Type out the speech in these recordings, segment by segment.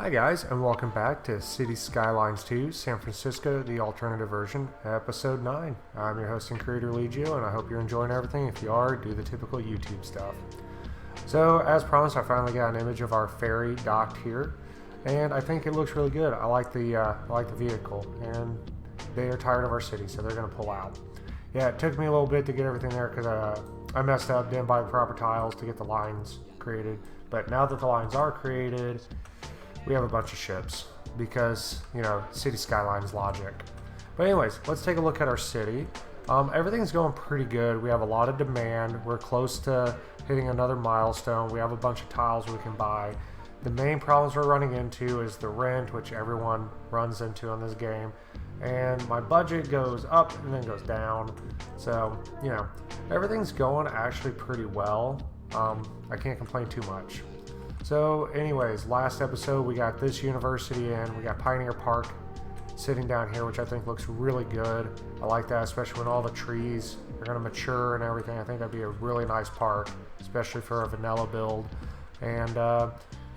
Hi guys, and welcome back to City Skylines 2, San Francisco, the alternative version, episode 9. I'm your host and creator, Legio, and I hope you're enjoying everything. If you are, do the typical YouTube stuff. So, as promised, I finally got an image of our ferry docked here, and I think it looks really good. I like the vehicle, and they are tired of our city, so they're going to pull out. Yeah, it took me a little bit to get everything there because I messed up, didn't buy the proper tiles to get the lines created. But now that the lines are created, we have a bunch of ships because, you know, City Skylines logic. But anyways, let's take a look at our city. Everything's going pretty good. We have a lot of demand. We're close to hitting another milestone. We have a bunch of tiles we can buy. The main problems we're running into is the rent, which everyone runs into in this game. And my budget goes up and then goes down. So, you know, everything's going actually pretty well. I can't complain too much. So anyways, last episode we got this university in, we got Pioneer Park sitting down here, which I think looks really good. I like that, especially when all the trees are going to mature and everything. I think that'd be a really nice park, especially for a vanilla build. And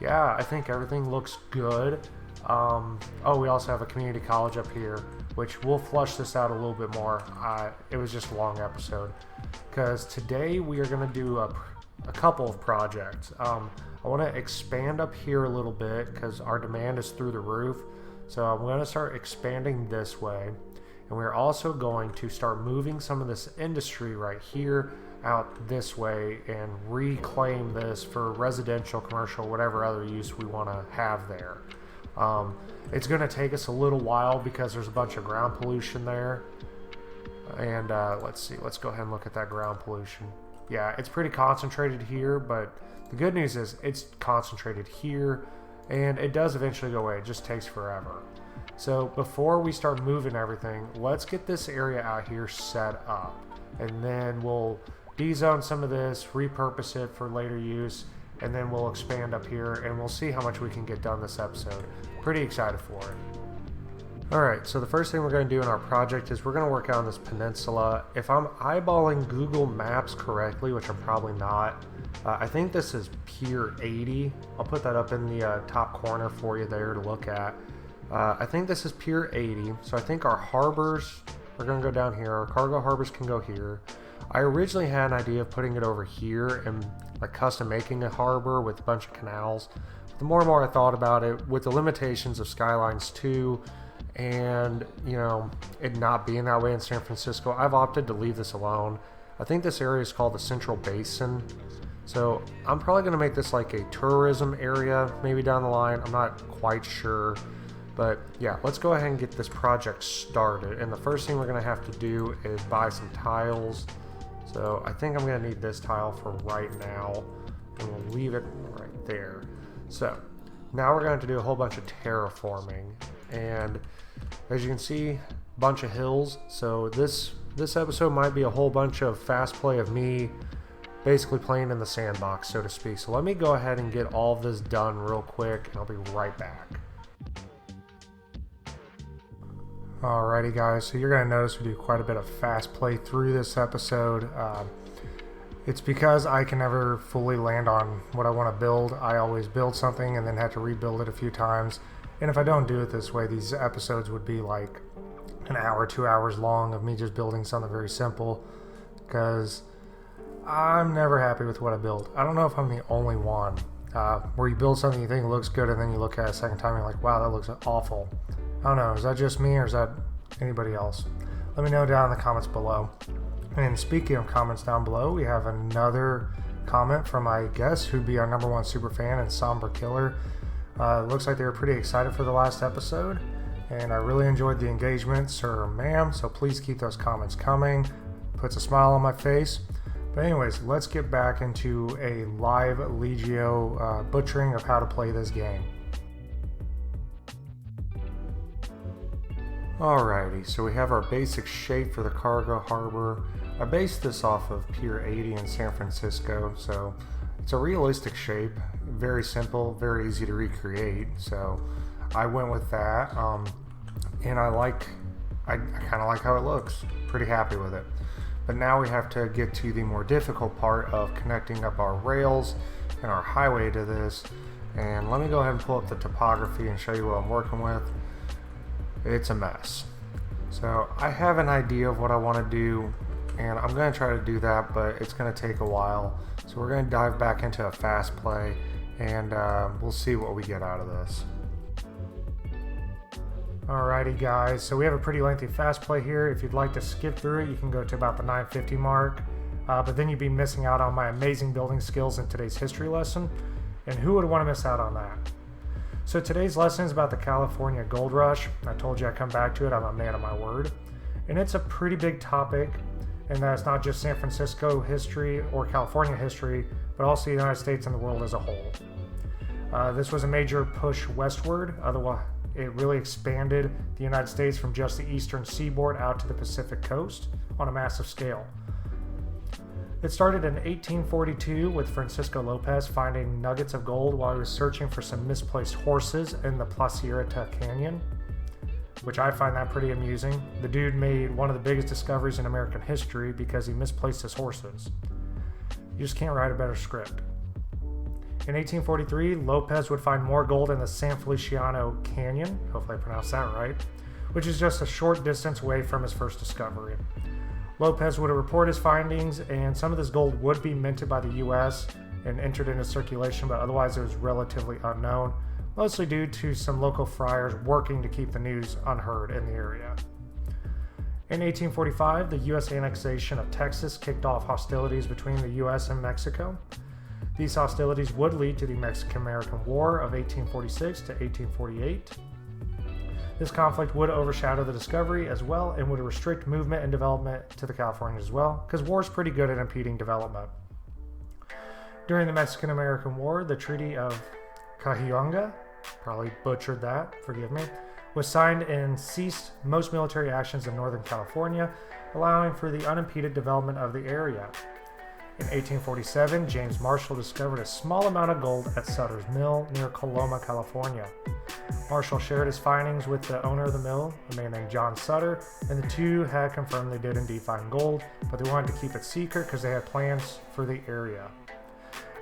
yeah, I think everything looks good. Oh, we also have a community college up here, which we'll flush this out a little bit more. It was just a long episode because today we are going to do a couple of projects. I want to expand up here a little bit because our demand is through the roof. So I'm going to start expanding this way. And we're also going to start moving some of this industry right here out this way and reclaim this for residential, commercial, whatever other use we want to have there. It's going to take us a little while because there's a bunch of ground pollution there. And let's see, let's go ahead and look at that ground pollution. Yeah, it's pretty concentrated here, but the good news is it's concentrated here, and it does eventually go away. It just takes forever. So before we start moving everything, let's get this area out here set up, and then we'll de-zone some of this, repurpose it for later use, and then we'll expand up here, and we'll see how much we can get done this episode. Pretty excited for it. Alright, so the first thing we're going to do in our project is we're going to work out on this peninsula. If I'm eyeballing Google Maps correctly, which I'm probably not, I think this is Pier 80. I'll put that up in the top corner for you there to look at. I think this is Pier 80, so I think our harbors are going to go down here. Our cargo harbors can go here. I originally had an idea of putting it over here and like custom making a harbor with a bunch of canals. The more and more I thought about it, with the limitations of Skylines 2, and you know, it not being that way in San Francisco, I've opted to leave this alone. I think this area is called the Central Basin, so I'm probably going to make this like a tourism area maybe down the line. I'm not quite sure, but yeah, let's go ahead and get this project started. And the first thing we're going to have to do is buy some tiles. So I think I'm going to need this tile for right now, and we'll leave it right there. So now we're going to do a whole bunch of terraforming. And as you can see, a bunch of hills. So this episode might be a whole bunch of fast play of me basically playing in the sandbox, so to speak. So let me go ahead and get all of this done real quick, and I'll be right back. Alrighty guys, so you're going to notice we do quite a bit of fast play through this episode. It's because I can never fully land on what I want to build. I always build something and then have to rebuild it a few times. And if I don't do it this way, these episodes would be like an hour, 2 hours long of me just building something very simple, because I'm never happy with what I build. I don't know if I'm the only one where you build something you think looks good and then you look at it a second time and you're like, wow, that looks awful. I don't know, is that just me or is that anybody else? Let me know down in the comments below. And speaking of comments down below, we have another comment from, I guess, who'd be our #1 super fan and Somber Killer. Looks like they were pretty excited for the last episode, and I really enjoyed the engagement, sir or ma'am, so please keep those comments coming. Puts a smile on my face. But anyways, let's get back into a live Legio butchering of how to play this game. Alrighty, so we have our basic shape for the cargo harbor. I based this off of Pier 80 in San Francisco, so it's a realistic shape, very simple, very easy to recreate, so I went with that, and I kind of like how it looks, pretty happy with it. But now we have to get to the more difficult part of connecting up our rails and our highway to this, And let me go ahead and pull up the topography and show you what I'm working with. It's a mess. So I have an idea of what I want to do, and I'm going to try to do that, but it's going to take a while. So we're going to dive back into a fast play, and we'll see what we get out of this. Alrighty guys, so we have a pretty lengthy fast play here. If you'd like to skip through it, you can go to about the 950 mark, but then you'd be missing out on my amazing building skills in today's history lesson, and who would want to miss out on that? So today's lesson is about the California Gold Rush. I told you I'd come back to it. I'm a man of my word. And it's a pretty big topic, and that's not just San Francisco history or California history, but also the United States and the world as a whole. This was a major push westward. Otherwise, it really expanded the United States from just the eastern seaboard out to the Pacific coast on a massive scale. It started in 1842 with Francisco Lopez finding nuggets of gold while he was searching for some misplaced horses in the Placierta Canyon, which I find that pretty amusing. The dude made one of the biggest discoveries in American history because he misplaced his horses. You just can't write a better script. In 1843, Lopez would find more gold in the San Feliciano Canyon, hopefully I pronounced that right, which is just a short distance away from his first discovery. Lopez would report his findings, and some of this gold would be minted by the U.S. and entered into circulation, but otherwise it was relatively unknown, mostly due to some local friars working to keep the news unheard in the area. In 1845, the U.S. annexation of Texas kicked off hostilities between the U.S. and Mexico. These hostilities would lead to the Mexican-American War of 1846 to 1848. This conflict would overshadow the discovery as well and would restrict movement and development to the Californians as well, because war is pretty good at impeding development. During the Mexican-American War, the Treaty of Cahuenga, probably butchered that, forgive me, was signed and ceased most military actions in Northern California, allowing for the unimpeded development of the area. In 1847, James Marshall discovered a small amount of gold at Sutter's Mill near Coloma, California. Marshall shared his findings with the owner of the mill, a man named John Sutter, and the two had confirmed they did indeed find gold, but they wanted to keep it secret because they had plans for the area.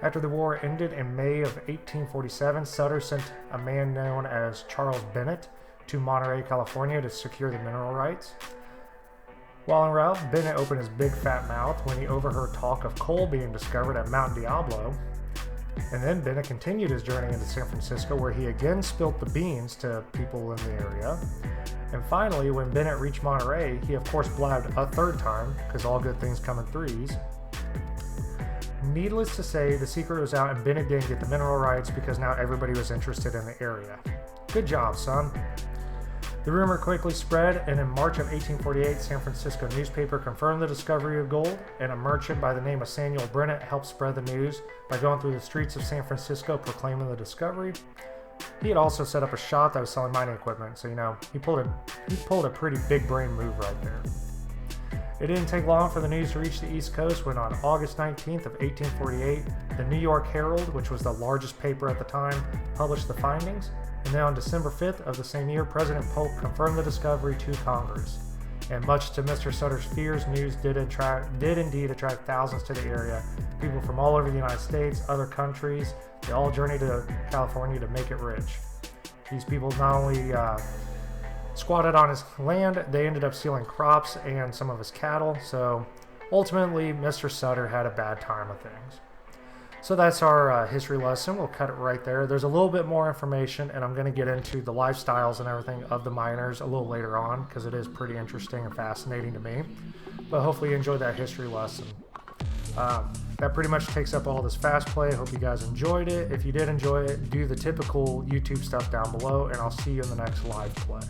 After the war ended in May of 1847, Sutter sent a man known as Charles Bennett to Monterey, California to secure the mineral rights. While en route, Bennett opened his big fat mouth when he overheard talk of coal being discovered at Mount Diablo. And then Bennett continued his journey into San Francisco, where he again spilt the beans to people in the area. And finally, when Bennett reached Monterey, he of course blabbed a third time, because all good things come in threes. Needless to say, the secret was out and Bennett didn't get the mineral rights because now everybody was interested in the area. Good job, son. The rumor quickly spread, and in March of 1848, San Francisco newspaper confirmed the discovery of gold, and a merchant by the name of Samuel Brennett helped spread the news by going through the streets of San Francisco proclaiming the discovery. He had also set up a shop that was selling mining equipment, so he pulled a pretty big brain move right there. It didn't take long for the news to reach the East Coast when on August 19th of 1848, the New York Herald, which was the largest paper at the time, published the findings. And then on December 5th of the same year, President Polk confirmed the discovery to Congress. And much to Mr. Sutter's fears, news did indeed attract thousands to the area. People from all over the United States, other countries, they all journeyed to California to make it rich. These people not only squatted on his land, they ended up stealing crops and some of his cattle. So ultimately, Mr. Sutter had a bad time of things. So that's our history lesson. We'll cut it right there. There's a little bit more information, and I'm going to get into the lifestyles and everything of the miners a little later on because it is pretty interesting and fascinating to me. But hopefully you enjoyed that history lesson. That pretty much takes up all this fast play. I hope you guys enjoyed it. If you did enjoy it, do the typical YouTube stuff down below, and I'll see you in the next live play.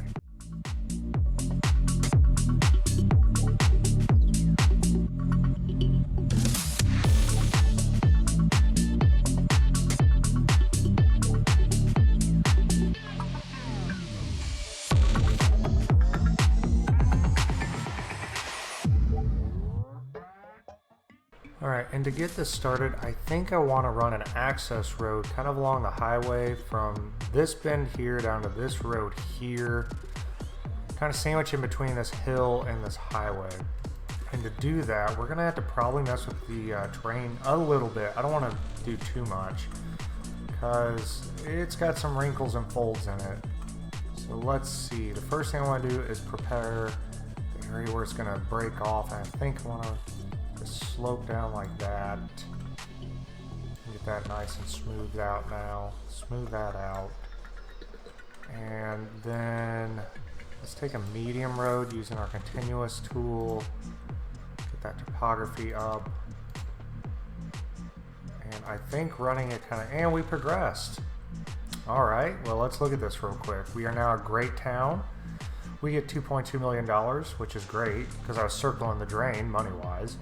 Alright, and to get this started, I think I want to run an access road kind of along the highway from this bend here down to this road here, kind of sandwich in between this hill and this highway. And to do that, we're going to have to probably mess with the terrain a little bit. I don't want to do too much because it's got some wrinkles and folds in it. So let's see. The first thing I want to do is prepare the area where it's going to break off. And I think I want to just slope down like that. Get that nice and smoothed out now. Smooth that out. And then let's take a medium road using our continuous tool. Get that topography up. And I think running it kind of, and we progressed. All right, well, let's look at this real quick. We are now a great town. We get $2.2 million, which is great because I was circling the drain money-wise.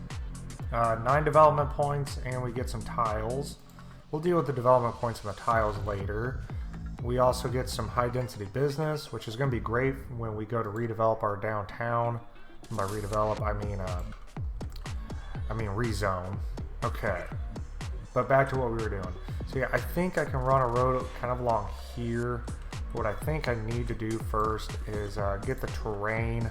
9 development points, and we get some tiles. We'll deal with the development points and the tiles later. We also get some high-density business, which is going to be great when we go to redevelop our downtown. And by redevelop, I mean rezone. Okay, but back to what we were doing. So yeah, I think I can run a road kind of along here. What I think I need to do first is get the terrain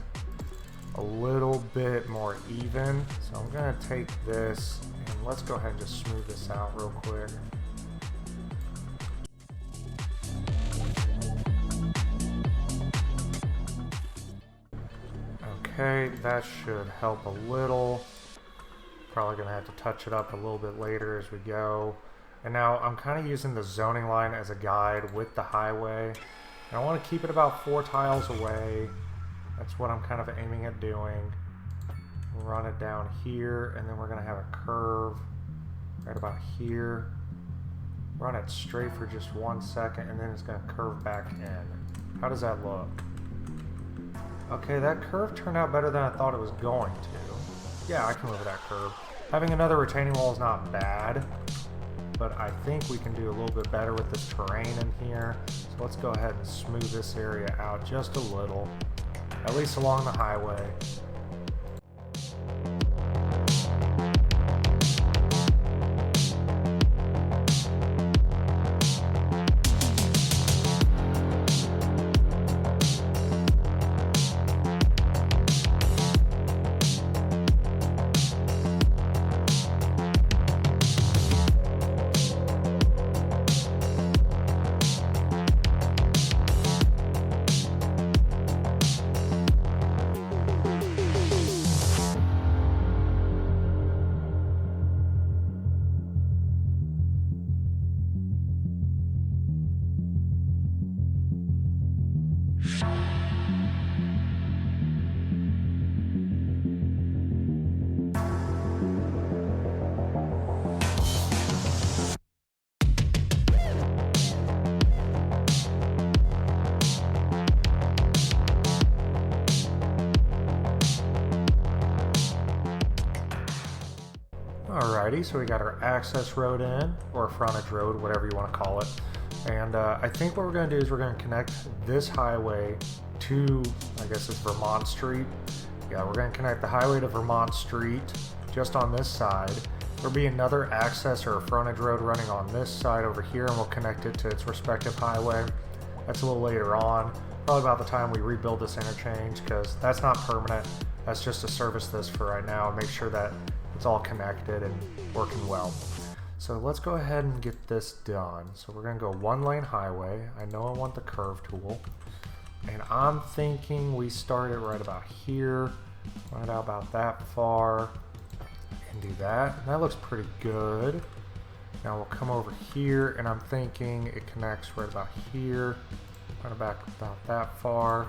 a little bit more even. So I'm going to take this and let's go ahead and just smooth this out real quick. Okay, that should help a little. Probably going to have to touch it up a little bit later as we go. And now I'm kind of using the zoning line as a guide with the highway. And I want to keep it about 4 tiles away. That's what I'm kind of aiming at doing. Run it down here, and then we're going to have a curve right about here. Run it straight for just 1 second, and then it's going to curve back in. How does that look? Okay, that curve turned out better than I thought it was going to. Yeah, I can live with that curve. Having another retaining wall is not bad, but I think we can do a little bit better with this terrain in here. So let's go ahead and smooth this area out just a little, at least along the highway. Alrighty, so we got our access road in, or frontage road, whatever you want to call it. And I think what we're going to do is we're going to connect this highway to, I guess it's Vermont Street. Yeah, we're going to connect the highway to Vermont Street just on this side. There'll be another access or a frontage road running on this side over here, and we'll connect it to its respective highway. That's a little later on, probably about the time we rebuild this interchange, because that's not permanent. That's just to service this for right now and make sure that it's all connected and working well. So let's go ahead and get this done. So we're going to go 1-lane highway. I know I want the curve tool. And I'm thinking we start it right about here. Run it out about that far. And do that. And that looks pretty good. Now we'll come over here, and I'm thinking it connects right about here. Run it back about that far.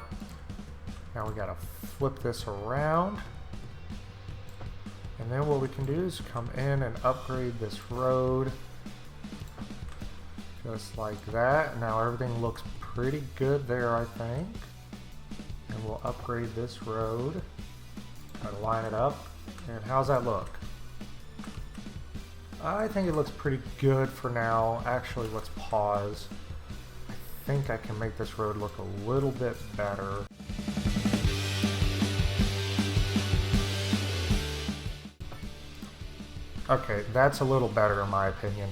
Now we got to flip this around. And then what we can do is come in and upgrade this road. Just like that. Now everything looks pretty good there, I think. And we'll upgrade this road. Try to line it up. And how's that look? I think it looks pretty good for now. Actually, let's pause. I think I can make this road look a little bit better. Okay, that's a little better in my opinion.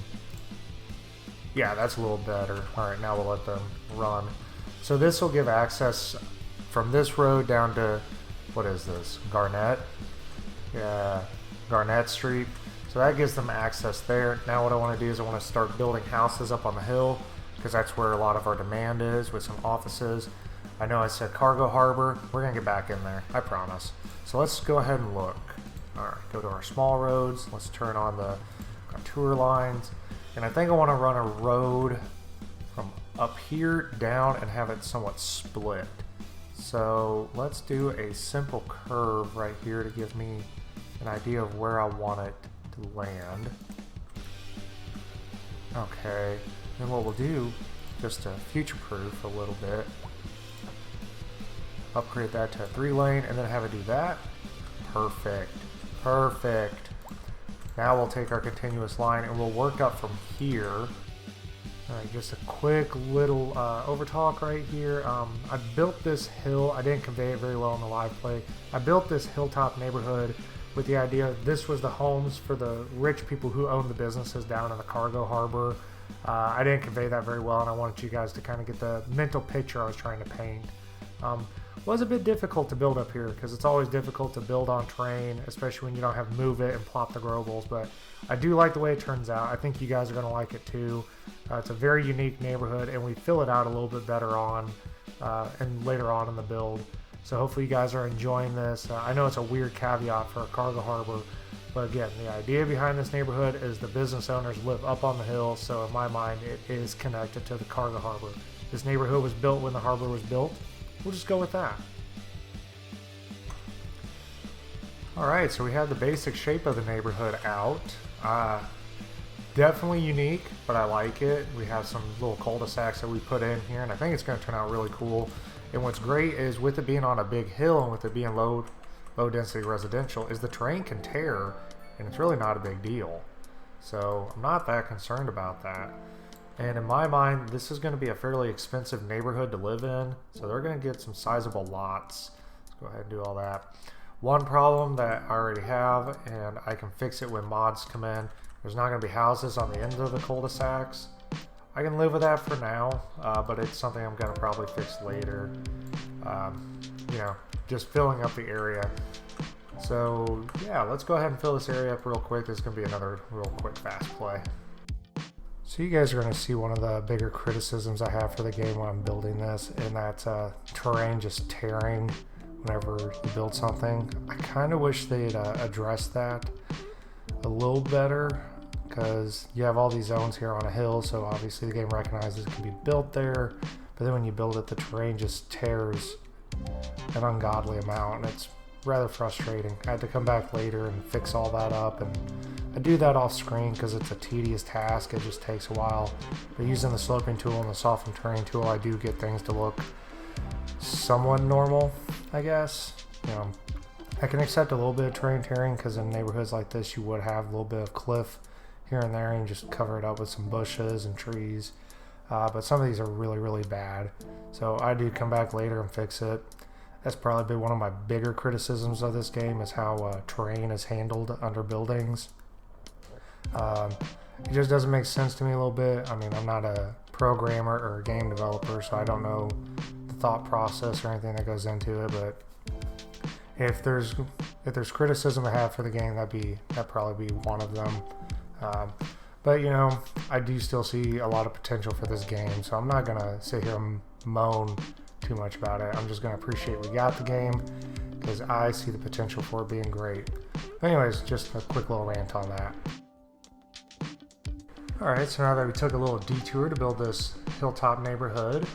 Yeah, that's a little better. Alright, now we'll let them run. So this will give access from this road down to, what is this, Garnett? Yeah, Garnett Street. So So that gives them access there. Now what I want to do is I want to start building houses up on the hill, because that's where a lot of our demand is, with some offices. I know I said cargo harbor. We're going to get back in there, I promise. So let's go ahead and look. Alright, go to our small roads. Let's turn on the contour lines. And I think I want to run a road from up here down and have it somewhat split. So let's do a simple curve right here to give me an idea of where I want it to land. Okay, then what we'll do, just to future-proof a little bit, upgrade that to a 3-lane and then have it do that. Perfect. Perfect. Now we'll take our continuous line and we'll work up from here. Alright, just a quick little overtalk right here. I built this hill. I didn't convey it very well in the live play. I built this hilltop neighborhood with the idea this was the homes for the rich people who own the businesses down in the cargo harbor. I didn't convey that very well, and I wanted you guys to kind of get the mental picture I was trying to paint. Was a bit difficult to build up here because it's always difficult to build on terrain, especially when you don't have move it and plop the growables, but I do like the way it turns out. I think you guys are going to like it too. It's a very unique neighborhood, and we fill it out a little bit better on and later on in the build. So hopefully you guys are enjoying this. I know it's a weird caveat for a cargo harbor, but again, the idea behind this neighborhood is the business owners live up on the hill, so in my mind it is connected to the cargo harbor. This neighborhood was built when the harbor was built. We'll just go with that. Alright, so we have the basic shape of the neighborhood out. Definitely unique, but I like it. We have some little cul-de-sacs that we put in here, and I think it's going to turn out really cool. And what's great is with it being on a big hill and with it being low density residential, is the terrain can tear, and it's really not a big deal. So I'm not that concerned about that. And in my mind, this is going to be a fairly expensive neighborhood to live in, so they're going to get some sizable lots. Let's go ahead and do all that. One problem that I already have, and I can fix it when mods come in, there's not going to be houses on the ends of the cul-de-sacs. I can live with that for now, but it's something I'm going to probably fix later. You know, just filling up the area. So yeah, let's go ahead and fill this area up real quick. This is going to be another real quick fast play. So you guys are going to see one of the bigger criticisms I have for the game when I'm building this, and that's terrain just tearing whenever you build something. I kind of wish they'd address that a little better, because you have all these zones here on a hill, so obviously the game recognizes it can be built there, but then when you build it, the terrain just tears an ungodly amount, and it's rather frustrating. I had to come back later and fix all that up, and I do that off screen because it's a tedious task. It just takes a while. But using the sloping tool and the soften terrain tool, I do get things to look somewhat normal, I guess. You know, I can accept a little bit of terrain tearing because in neighborhoods like this you would have a little bit of cliff here and there and just cover it up with some bushes and trees. But some of these are really, really bad. So I do come back later and fix it. That's probably been one of my bigger criticisms of this game, is how terrain is handled under buildings. It just doesn't make sense to me a little bit. I mean, I'm not a programmer or a game developer, so I don't know the thought process or anything that goes into it, but if there's criticism I have for the game, that'd probably be one of them. But you know, I do still see a lot of potential for this game, so I'm not gonna sit here and moan too much about it. I'm just gonna appreciate we got the game, because I see the potential for it being great. But anyways, just a quick little rant on that. Alright, so now that we took a little detour to build this hilltop neighborhood,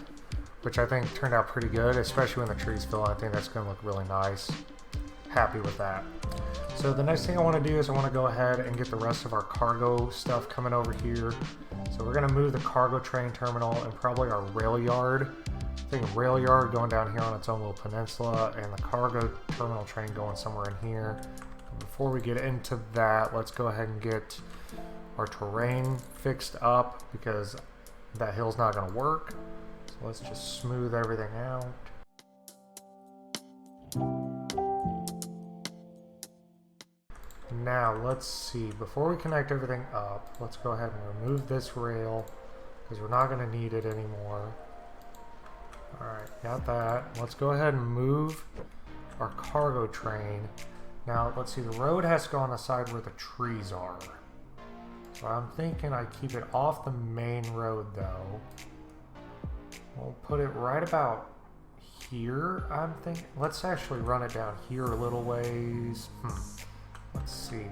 which I think turned out pretty good, especially when the trees fill in. I think that's going to look really nice. Happy with that. So the next thing I want to do is I want to go ahead and get the rest of our cargo stuff coming over here. So we're going to move the cargo train terminal and probably our rail yard. I think a rail yard going down here on its own little peninsula, and the cargo terminal train going somewhere in here. Before we get into that, let's go ahead and get our terrain fixed up, because that hill's not going to work. So let's just smooth everything out. Now let's see, before we connect everything up, let's go ahead and remove this rail, because we're not going to need it anymore. Alright, got that. Let's go ahead and move our cargo train Now, let's see, the road has to go on the side where the trees are. So I'm thinking I keep it off the main road, though. We'll put it right about here, I'm thinking. Let's actually run it down here a little ways. Let's see.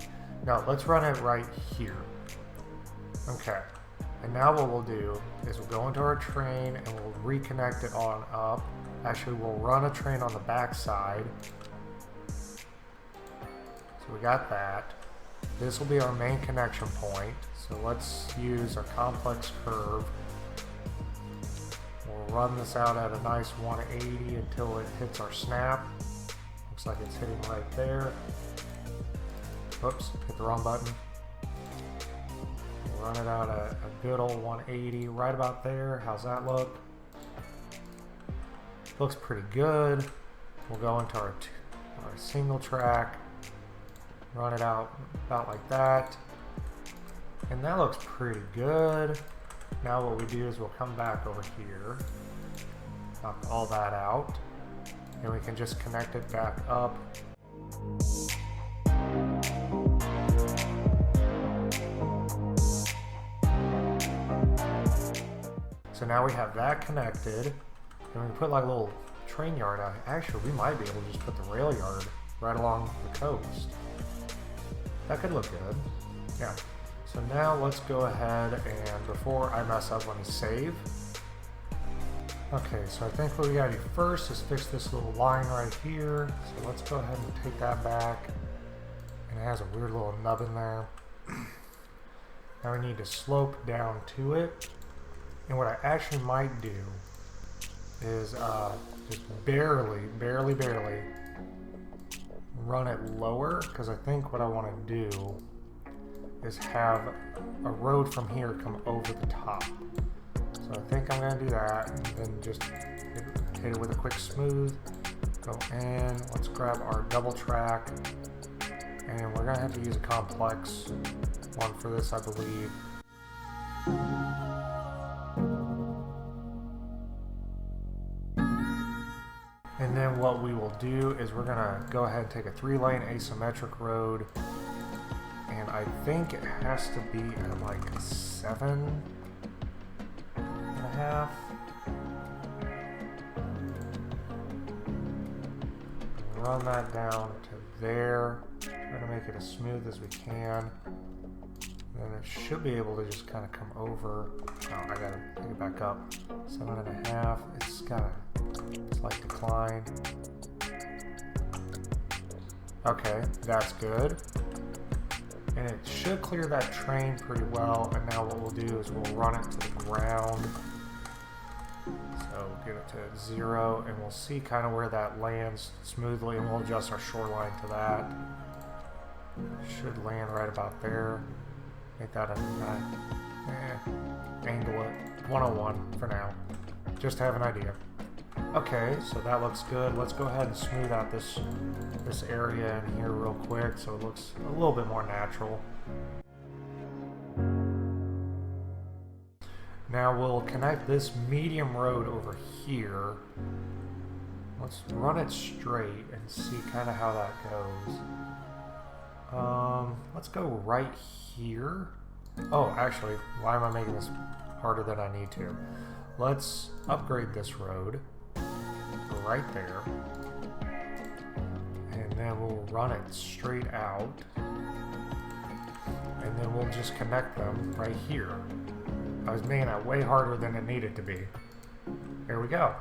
No, let's run it right here. Okay. And now what we'll do is we'll go into our train and we'll reconnect it on up. Actually, we'll run a train on the back side. So we got that. This will be our main connection point. So let's use our complex curve. We'll run this out at a nice 180 until it hits our snap. Looks like it's hitting right there. Oops, hit the wrong button. We'll run it out at a good old 180, right about there. How's that look? Looks pretty good. We'll go into our single track. Run it out about like that. And that looks pretty good. Now what we do is we'll come back over here, knock all that out, and we can just connect it back up. So now we have that connected, and we can put like a little train yard out. Actually, we might be able to just put the rail yard right along the coast. That could look good. Yeah. So now let's go ahead and before I mess up, let me save. Okay, so I think what we gotta do first is fix this little line right here. So let's go ahead and take that back. And it has a weird little nub in there. Now we need to slope down to it. And what I actually might do is just barely run it lower, because I think what I want to do is have a road from here come over the top. So I think I'm going to do that, and then just hit it with a quick smooth, go in, let's grab our double track, and we're going to have to use a complex one for this, I believe. And then what we will do is we're gonna go ahead and take a 3-lane asymmetric road, and I think it has to be at like 7.5. Run that down to there. Try to make it as smooth as we can. Then it should be able to just kind of come over. Oh, I gotta take it back up. 7.5. It's got a slight decline. Okay, that's good. And it should clear that train pretty well. And now what we'll do is we'll run it to the ground. So get it to 0, and we'll see kind of where that lands smoothly, and we'll adjust our shoreline to that. Should land right about there. Make that angle it 101 for now, just to have an idea. Okay, so that looks good. Let's go ahead and smooth out this area in here real quick so it looks a little bit more natural. Now we'll connect this medium road over here. Let's run it straight and see kind of how that goes. Let's go right here. Oh, actually, why am I making this harder than I need to? Let's upgrade this road right there. And then we'll run it straight out. And then we'll just connect them right here. I was making that way harder than it needed to be. There we go.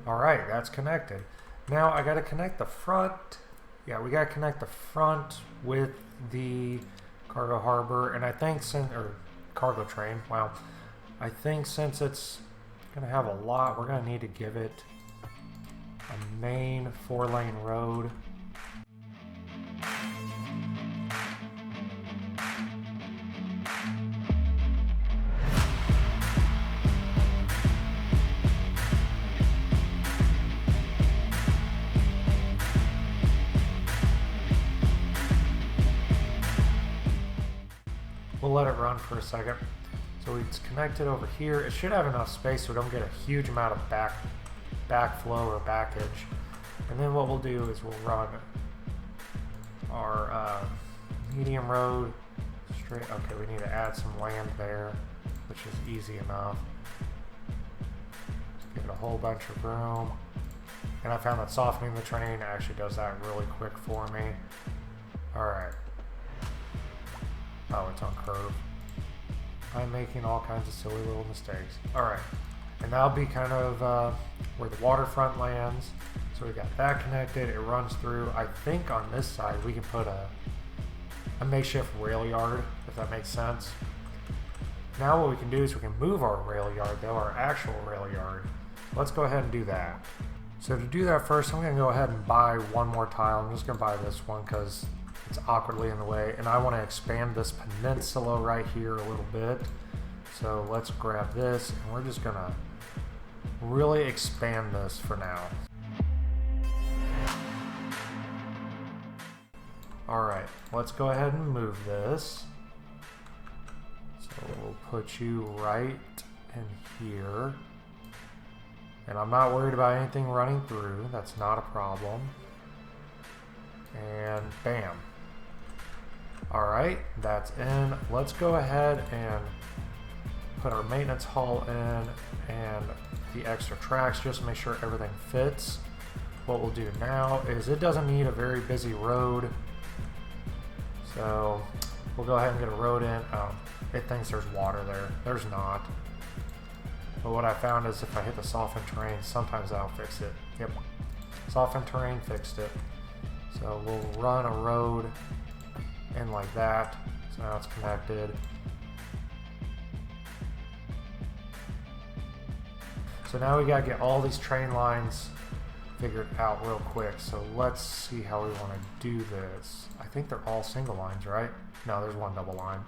Alright, that's connected. Now I gotta connect the front. Yeah, we gotta connect the front with the cargo harbor, and I think or cargo train. Wow. I think since it's gonna have a lot, we're gonna need to give it a main 4-lane road. We'll let it run for a second. So it's connected over here. It should have enough space so we don't get a huge amount of backflow or backage. And then what we'll do is we'll run our medium road straight. Okay, we need to add some land there, which is easy enough. Let's give it a whole bunch of room. And I found that softening the terrain actually does that really quick for me. Alright. Oh, it's on curve. I'm making all kinds of silly little mistakes. Alright. And that'll be kind of where the waterfront lands. So we got that connected. It runs through. I think on this side we can put a makeshift rail yard, if that makes sense. Now what we can do is we can move our rail yard, though, our actual rail yard. Let's go ahead and do that. So to do that first, I'm going to go ahead and buy one more tile. I'm just going to buy this one because it's awkwardly in the way. And I want to expand this peninsula right here a little bit. So let's grab this, and we're just going to really expand this for now. Alright, let's go ahead and move this. So we'll put you right in here. And I'm not worried about anything running through. That's not a problem. And bam. Alright, that's in. Let's go ahead and put our maintenance hall in and the extra tracks just to make sure everything fits. What we'll do now is it doesn't need a very busy road. So we'll go ahead and get a road in. It thinks there's water there. There's not. But what I found is if I hit the soften terrain, sometimes that'll fix it. Yep. Soften terrain fixed it. So we'll run a road in like that. So now it's connected. So now we gotta get all these train lines figured out real quick. So let's see how we want to do this. I think they're all single lines, right? No, there's one double line.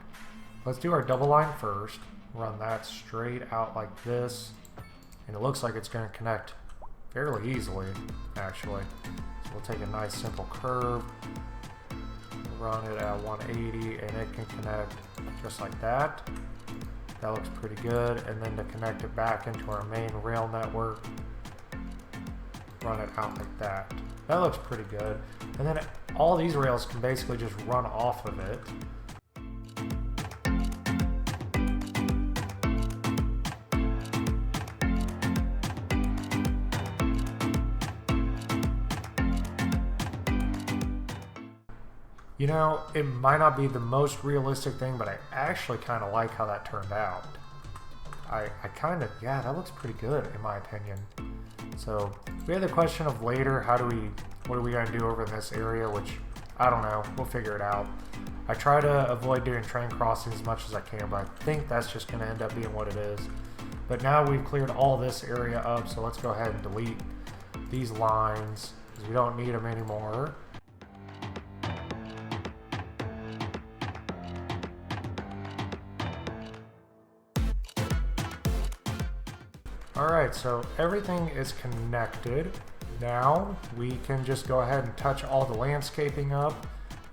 Let's do our double line first. Run that straight out like this. And it looks like it's going to connect fairly easily, actually. So we'll take a nice simple curve, run it at 180, and it can connect just like that. That looks pretty good. And then to connect it back into our main rail network, run it out like that. That looks pretty good. And then all these rails can basically just run off of it. You know, it might not be the most realistic thing, but I actually kind of like how that turned out. I kind of, yeah, that looks pretty good in my opinion. So we have the question of later, what are we going to do over in this area, which I don't know, we'll figure it out. I try to avoid doing train crossings as much as I can, but I think that's just going to end up being what it is. But now we've cleared all this area up, so let's go ahead and delete these lines because we don't need them anymore. Alright, so everything is connected. Now we can just go ahead and touch all the landscaping up,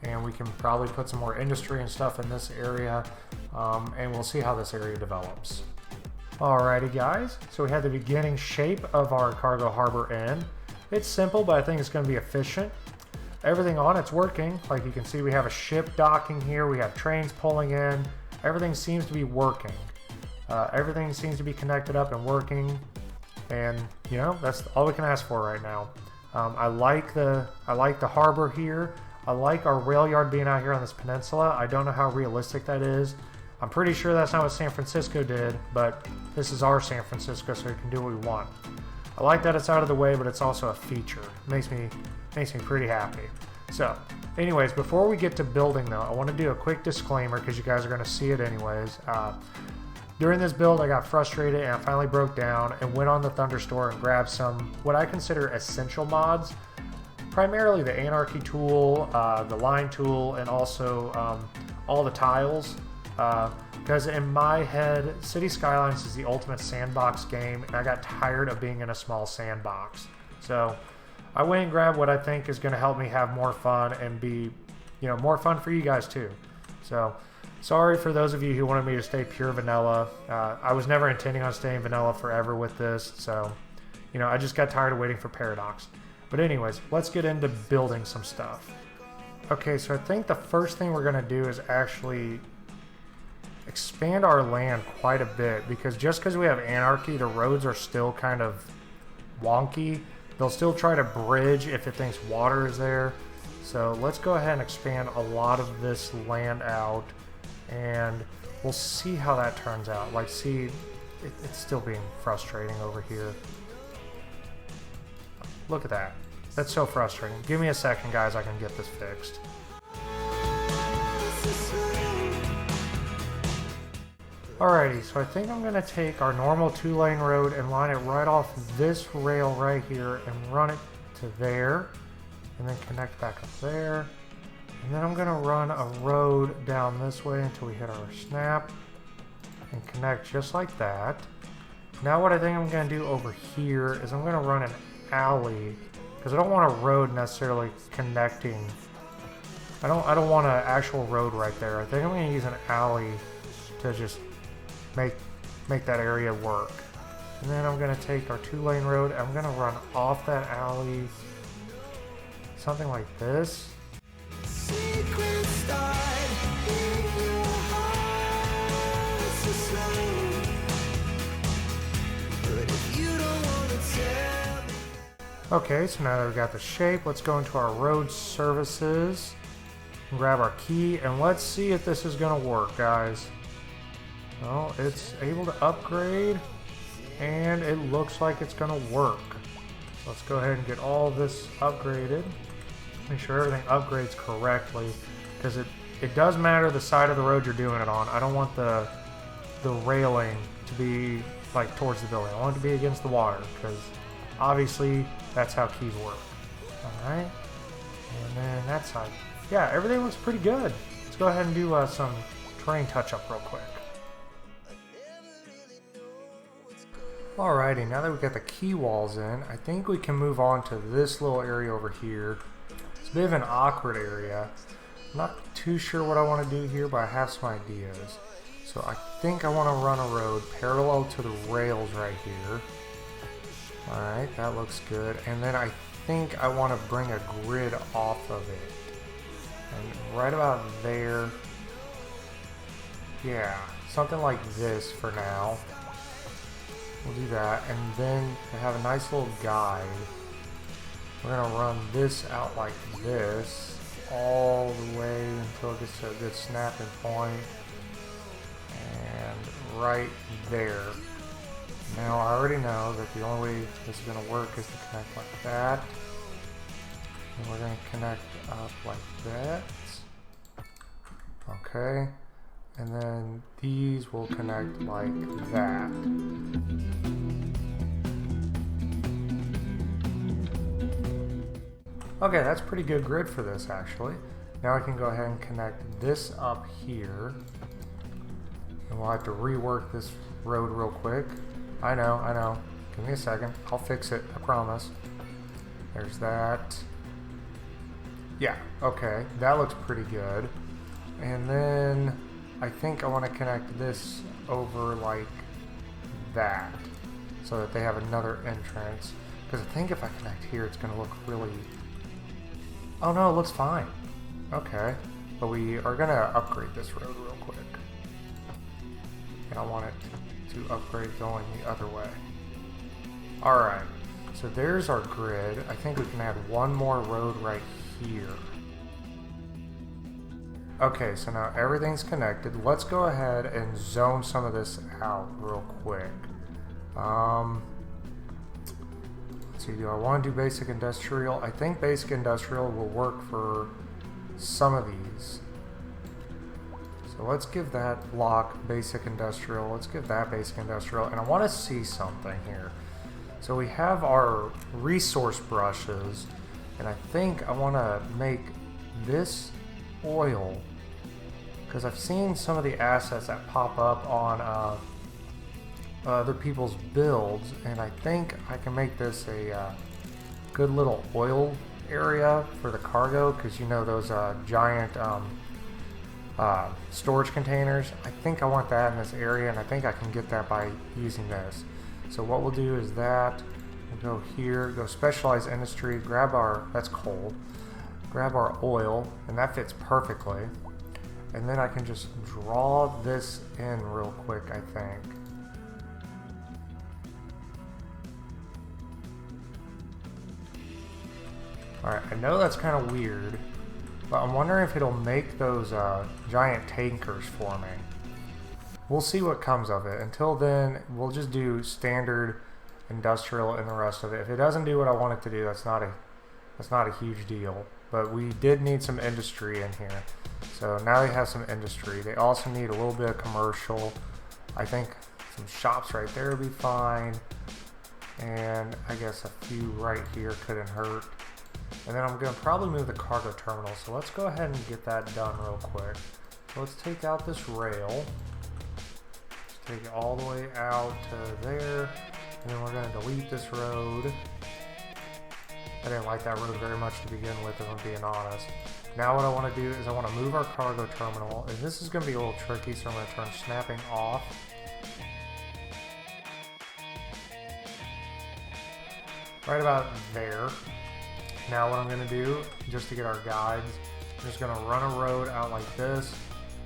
and we can probably put some more industry and stuff in this area, and we'll see how this area develops. Alrighty guys, so we had the beginning shape of our cargo harbor in. It's simple, but I think it's going to be efficient. Everything on it's working. Like you can see, we have a ship docking here, we have trains pulling in. Everything seems to be working. Everything seems to be connected up and working, and you know, that's all we can ask for right now. I like the harbor here. I like our rail yard being out here on this peninsula. I don't know how realistic that is. I'm pretty sure that's not what San Francisco did, but this is our San Francisco, so we can do what we want. I like that it's out of the way, but it's also a feature. It makes me pretty happy. So, anyways, before we get to building though, I want to do a quick disclaimer because you guys are going to see it anyways. During this build, I got frustrated and I finally broke down and went on the Thunder Store and grabbed some what I consider essential mods. Primarily the Anarchy tool, the Line tool, and also all the tiles. Because in my head, City Skylines is the ultimate sandbox game, and I got tired of being in a small sandbox. So I went and grabbed what I think is going to help me have more fun and be, you know, more fun for you guys too. So sorry for those of you who wanted me to stay pure vanilla. I was never intending on staying vanilla forever with this, so you know, I just got tired of waiting for Paradox. But anyways, let's get into building some stuff. Okay, so I think the first thing we're going to do is actually expand our land quite a bit, because just because we have anarchy, the roads are still kind of wonky. They'll still try to bridge if it thinks water is there. So let's go ahead and expand a lot of this land out, and we'll see how that turns out. Like, see, it's still being frustrating over here. Look at that. That's so frustrating. Give me a second, guys. I can get this fixed. Alrighty, so I think I'm going to take our normal 2-lane road and line it right off this rail right here and run it to there, and then connect back up there. And then I'm going to run a road down this way until we hit our snap and connect just like that. Now what I think I'm going to do over here is I'm going to run an alley, because I don't want a road necessarily connecting. I don't want an actual road right there. I think I'm going to use an alley to just make that area work. And then I'm going to take our 2-lane road, I'm going to run off that alley, something like this. Okay, so now that we've got the shape, let's go into our road services and grab our key, and let's see if this is going to work, guys. Well, it's able to upgrade, and it looks like it's going to work. So let's go ahead and get all of this upgraded. Make sure everything upgrades correctly, because it does matter the side of the road you're doing it on. I don't want the railing to be like towards the building. I want it to be against the water, because obviously that's how keys work. Alright, and then that side. Yeah, everything looks pretty good. Let's go ahead and do some terrain touch-up real quick. Alrighty, now that we've got the key walls in, I think we can move on to this little area over here. It's a bit of an awkward area. I'm not too sure what I want to do here, but I have some ideas. So I think I want to run a road parallel to the rails right here. Alright, that looks good. And then I think I want to bring a grid off of it. And right about there. Yeah, something like this for now. We'll do that, and then I have a nice little guide. We're going to run this out like this all the way until it gets to a good snapping point, and right there. Now I already know that the only way this is going to work is to connect like that, and we're going to connect up like that. Okay. And then these will connect like that. Okay, that's pretty good grid for this actually. Now I can go ahead and connect this up here. And we'll have to rework this road real quick. I know. Give me a second. I'll fix it, I promise. There's that. Yeah, okay. That looks pretty good. And then I think I want to connect this over like that, so that they have another entrance. Because I think if I connect here, it's going to look really... Oh no, it looks fine. Okay. But we are going to upgrade this road real quick. And I want it to upgrade going the other way. Alright. So there's our grid. I think we can add one more road right here. Okay, so now everything's connected. Let's go ahead and zone some of this out real quick. Let's see, do I want to do basic industrial? I think basic industrial will work for some of these. So let's give that block basic industrial. Let's give that basic industrial. And I want to see something here. So we have our resource brushes, and I think I want to make this oil, because I've seen some of the assets that pop up on other people's builds, and I think I can make this a good little oil area for the cargo, because you know those giant storage containers. I think I want that in this area, and I think I can get that by using this. So what we'll do is that we'll go here, go specialized industry, grab our, that's coal, grab our oil, and that fits perfectly. And then I can just draw this in real quick, I think. Alright, I know that's kind of weird, but I'm wondering if it'll make those giant tankers for me. We'll see what comes of it. Until then, we'll just do standard industrial and the rest of it. If it doesn't do what I want it to do, that's not a huge deal. But we did need some industry in here. So now they have some industry. They also need a little bit of commercial. I think some shops right there would be fine. And I guess a few right here couldn't hurt. And then I'm going to probably move the cargo terminal. So let's go ahead and get that done real quick. So let's take out this rail. Let's take it all the way out to there. And then we're going to delete this road. I didn't like that road very much to begin with, if I'm being honest. Now what I want to do is I want to move our cargo terminal. And this is going to be a little tricky, so I'm going to turn snapping off. Right about there. Now what I'm going to do, just to get our guides, I'm just going to run a road out like this.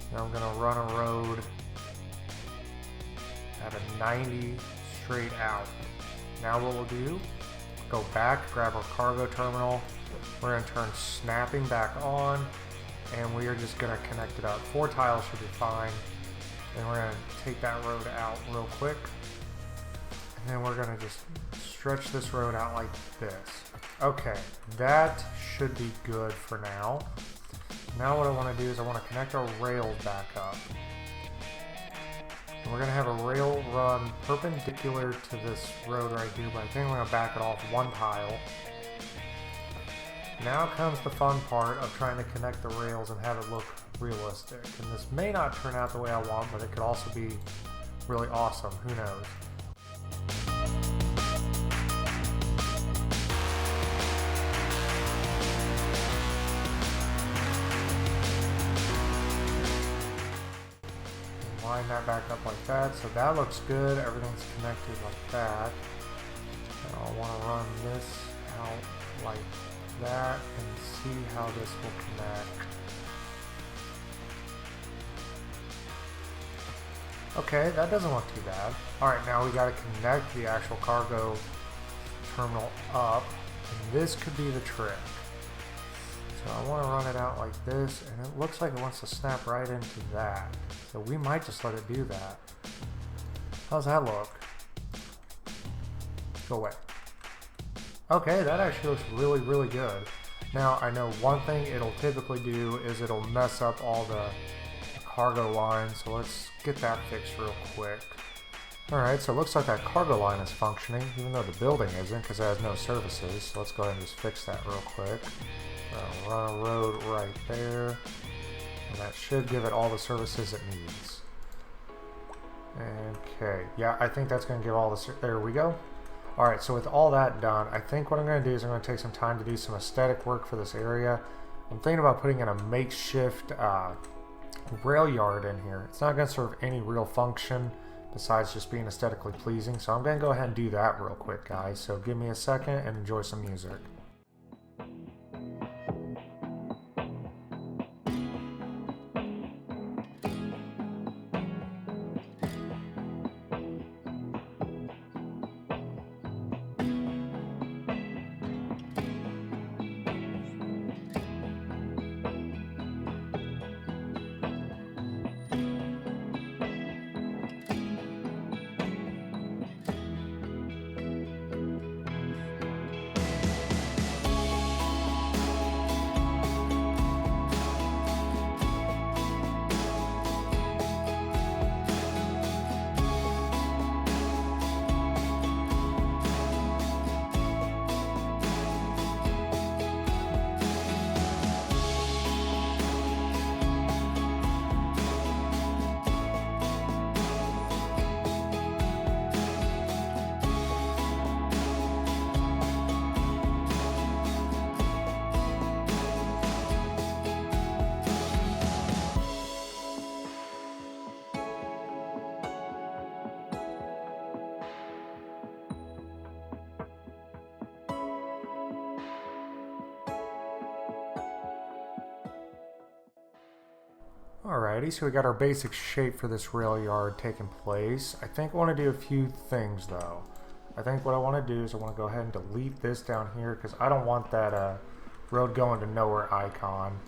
And I'm going to run a road at a 90 straight out. Now what we'll do, go back, grab our cargo terminal. We're going to turn snapping back on. And we are just going to connect it up. 4 tiles should be fine. And we're going to take that road out real quick. And then we're going to just stretch this road out like this. Okay, that should be good for now. Now what I want to do is I want to connect our rails back up. And we're going to have a rail run perpendicular to this road right here, but I think I'm going to back it off 1 tile. Now comes the fun part of trying to connect the rails and have it look realistic. And this may not turn out the way I want, but it could also be really awesome. Who knows? Line that back up like that, so that looks good. Everything's connected like that. And I'll want to run this out like that and see how this will connect. Okay, that doesn't look too bad. Alright, now we got to connect the actual cargo terminal up, and this could be the trick. So I want to run it out like this, and it looks like it wants to snap right into that. So we might just let it do that. How's that look? Go away. Okay, that actually looks really, really good. Now, I know one thing it'll typically do is it'll mess up all the cargo lines, so let's get that fixed real quick. Alright, so it looks like that cargo line is functioning, even though the building isn't, because it has no services. So let's go ahead and just fix that real quick. Run a road right there, and that should give it all the services it needs. Okay, yeah, I think that's going to give all the, there we go. Alright, so with all that done, I think what I'm going to do is I'm going to take some time to do some aesthetic work for this area. I'm thinking about putting in a makeshift rail yard in here. It's not going to serve any real function besides just being aesthetically pleasing, so I'm going to go ahead and do that real quick, guys. So give me a second and enjoy some music. Alrighty, so we got our basic shape for this rail yard taking place. I think I want to do a few things though. I think what I want to do is I want to go ahead and delete this down here because I don't want that road going to nowhere icon.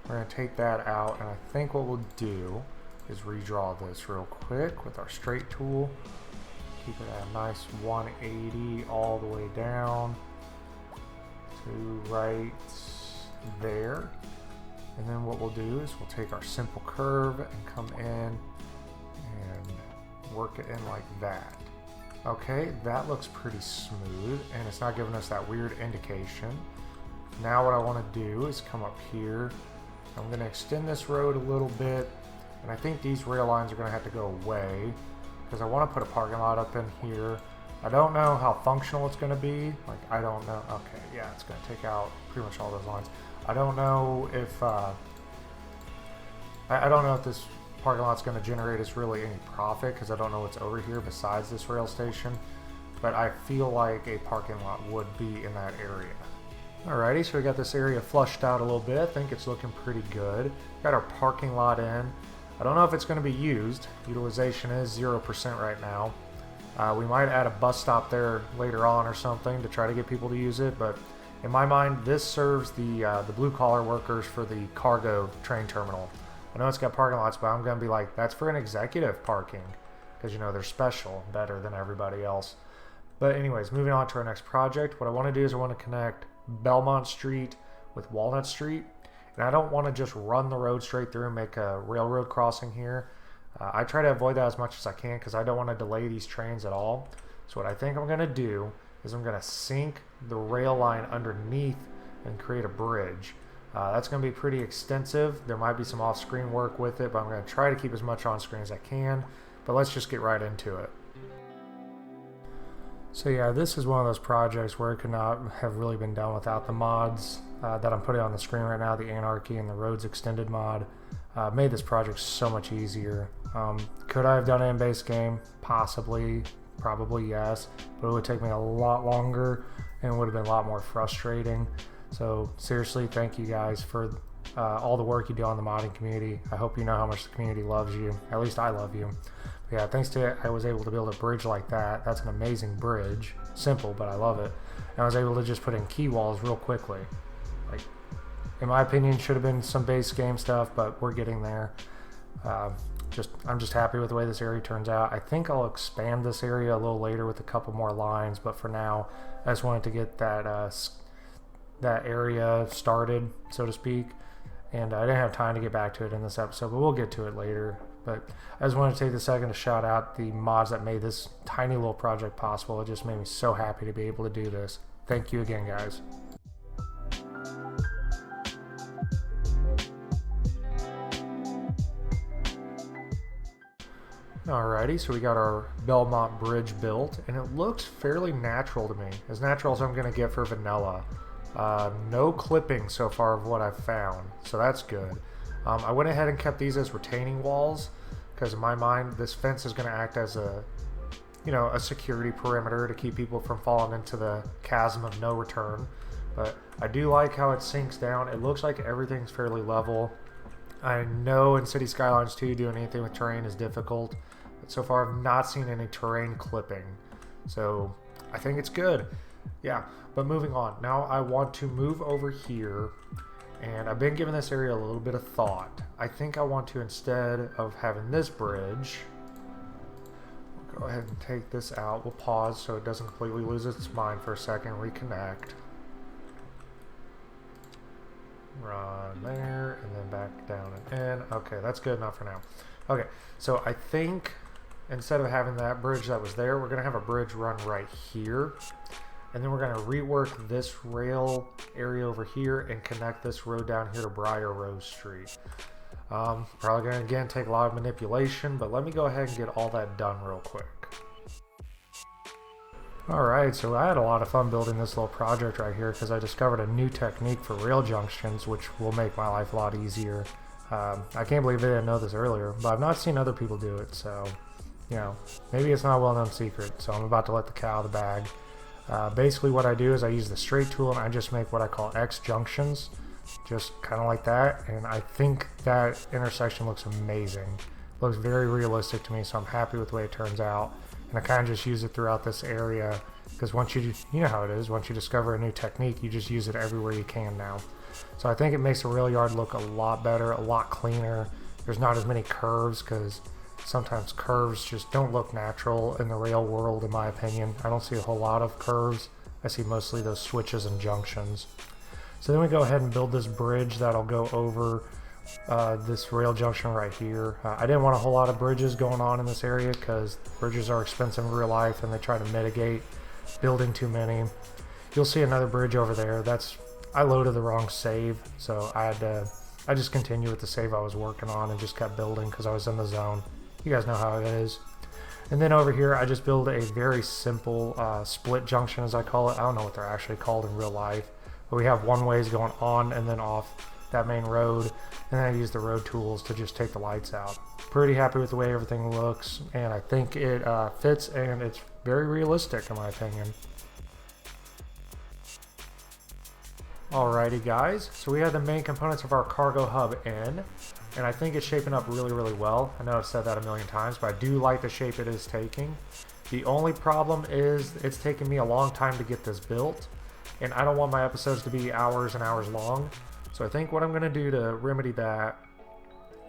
We're going to take that out, and I think what we'll do is redraw this real quick with our straight tool. Keep it at a nice 180 all the way down to right there. And then what we'll do is we'll take our simple curve and come in and work it in like that. Okay, that looks pretty smooth, and it's not giving us that weird indication. Now what I want to do is come up here. I'm going to extend this road a little bit, and I think these rail lines are going to have to go away because I want to put a parking lot up in here. I don't know how functional it's going to be. Like, I don't know. Okay, yeah, it's going to take out pretty much all those lines. I don't know if I don't know if this parking lot's going to generate us really any profit because I don't know what's over here besides this rail station, but I feel like a parking lot would be in that area. Alrighty, so we got this area flushed out a little bit. I think it's looking pretty good. Got our parking lot in. I don't know if it's going to be used. Utilization is 0% right now. We might add a bus stop there later on or something to try to get people to use it, but in my mind, this serves the blue-collar workers for the cargo train terminal. I know it's got parking lots, but I'm going to be like, that's for an executive parking because, you know, they're special, better than everybody else. But anyways, moving on to our next project, what I want to do is I want to connect Belmont Street with Walnut Street. And I don't want to just run the road straight through and make a railroad crossing here. I try to avoid that as much as I can because I don't want to delay these trains at all. So what I think I'm going to do is I'm going to sink the rail line underneath and create a bridge. That's going to be pretty extensive. There might be some off-screen work with it, but I'm going to try to keep as much on-screen as I can. But let's just get right into it. So yeah, this is one of those projects where it could not have really been done without the mods that I'm putting on the screen right now, the Anarchy and the Roads Extended mod. Made this project so much easier. Could I have done it in base game? Possibly. Probably yes, but it would take me a lot longer and it would have been a lot more frustrating. So seriously, thank you guys for all the work you do on the modding community. I hope you know how much the community loves you. At least I love you. But yeah, thanks to it, I was able to build a bridge like that. That's an amazing bridge. Simple, but I love it. And I was able to just put in key walls real quickly. Like, in my opinion, should have been some base game stuff, but we're getting there. I'm just happy with the way this area turns out. I think I'll expand this area a little later with a couple more lines, but for now, I just wanted to get that area started, so to speak. And I didn't have time to get back to it in this episode, but we'll get to it later. But I just wanted to take a second to shout out the mods that made this tiny little project possible. It just made me so happy to be able to do this. Thank you again, guys. Alrighty, so we got our Belmont Bridge built, and it looks fairly natural to me. As natural as I'm going to get for vanilla. No clipping so far of what I've found, so that's good. I went ahead and kept these as retaining walls, because in my mind, this fence is going to act as a security perimeter to keep people from falling into the chasm of no return. But I do like how it sinks down. It looks like everything's fairly level. I know in City Skylines 2 doing anything with terrain is difficult, but so far I've not seen any terrain clipping, so I think it's good. Yeah, but moving on. Now I want to move over here, and I've been giving this area a little bit of thought. I think I want to, instead of having this bridge, we'll go ahead and take this out. We'll pause so it doesn't completely lose its mind for a second, reconnect. Run there, and then back down and in. Okay, that's good enough for now. Okay, so I think instead of having that bridge that was there, we're going to have a bridge run right here. And then we're going to rework this rail area over here and connect this road down here to Briar Rose Street. Probably going to, again, take a lot of manipulation, but let me go ahead and get all that done real quick. Alright, so I had a lot of fun building this little project right here because I discovered a new technique for rail junctions which will make my life a lot easier. I can't believe I didn't know this earlier, but I've not seen other people do it, so, you know, maybe it's not a well-known secret, so I'm about to let the cat out of the bag. Basically what I do is I use the straight tool and I just make what I call X junctions. just kind of like that. And I think that intersection looks amazing. Looks very realistic to me, so I'm happy with the way it turns out. And I kind of just use it throughout this area, because once you know how it is, once you discover a new technique, you just use it everywhere you can now. So I think it makes the rail yard look a lot better, a lot cleaner. There's not as many curves, because sometimes curves just don't look natural in the rail world, in my opinion. I don't see a whole lot of curves. I see mostly those switches and junctions. So then we go ahead and build this bridge that'll go over this rail junction right here. I didn't want a whole lot of bridges going on in this area, because bridges are expensive in real life and they try to mitigate building too many. You'll see another bridge over there. I loaded the wrong save, so I just continued with the save I was working on and just kept building because I was in the zone. You guys know how it is. And then over here I just build a very simple split junction, as I call it. I don't know what they're actually called in real life, but we have one ways going on and then off that main road, and then I use the road tools to just take the lights out. Pretty happy with the way everything looks, and I think it fits, and it's very realistic in my opinion. Alrighty guys, so we have the main components of our cargo hub in, and I think it's shaping up really, really well. I know I've said that a million times, but I do like the shape it is taking. The only problem is it's taken me a long time to get this built, and I don't want my episodes to be hours and hours long. So I think what I'm going to do to remedy that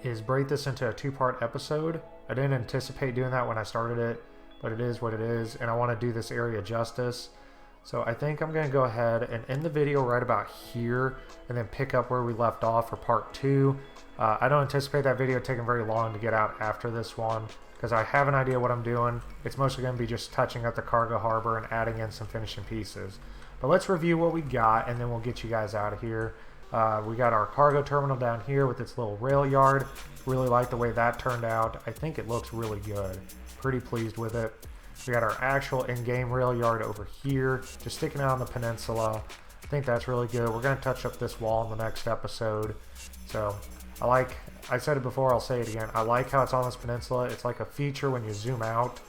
is break this into a two-part episode. I didn't anticipate doing that when I started it, but it is what it is, and I want to do this area justice. So I think I'm going to go ahead and end the video right about here, and then pick up where we left off for part 2. I don't anticipate that video taking very long to get out after this one, because I have an idea what I'm doing. It's mostly going to be just touching up the cargo harbor and adding in some finishing pieces. But let's review what we got, and then we'll get you guys out of here. We got our cargo terminal down here with its little rail yard. Really like the way that turned out. I think it looks really good. Pretty pleased with it. We got our actual in-game rail yard over here, just sticking out on the peninsula. I think that's really good. We're going to touch up this wall in the next episode. So I said it before, I'll say it again. I like how it's on this peninsula. It's like a feature when you zoom out,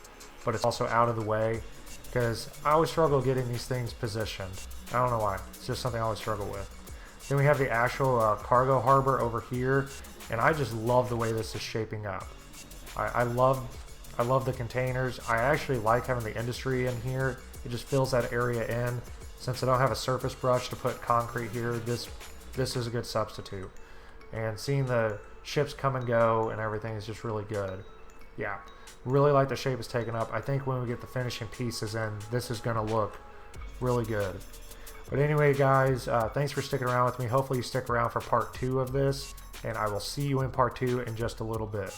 but it's also out of the way, because I always struggle getting these things positioned. I don't know why. It's just something I always struggle with. Then we have the actual cargo harbor over here, and I just love the way this is shaping up. I love the containers. I actually like having the industry in here. It just fills that area in. Since I don't have a surface brush to put concrete here, this is a good substitute. And seeing the ships come and go and everything is just really good. Yeah, really like the shape it's taken up. I think when we get the finishing pieces in, this is going to look really good. But anyway guys, thanks for sticking around with me. Hopefully you stick around for part 2 of this, and I will see you in part 2 in just a little bit.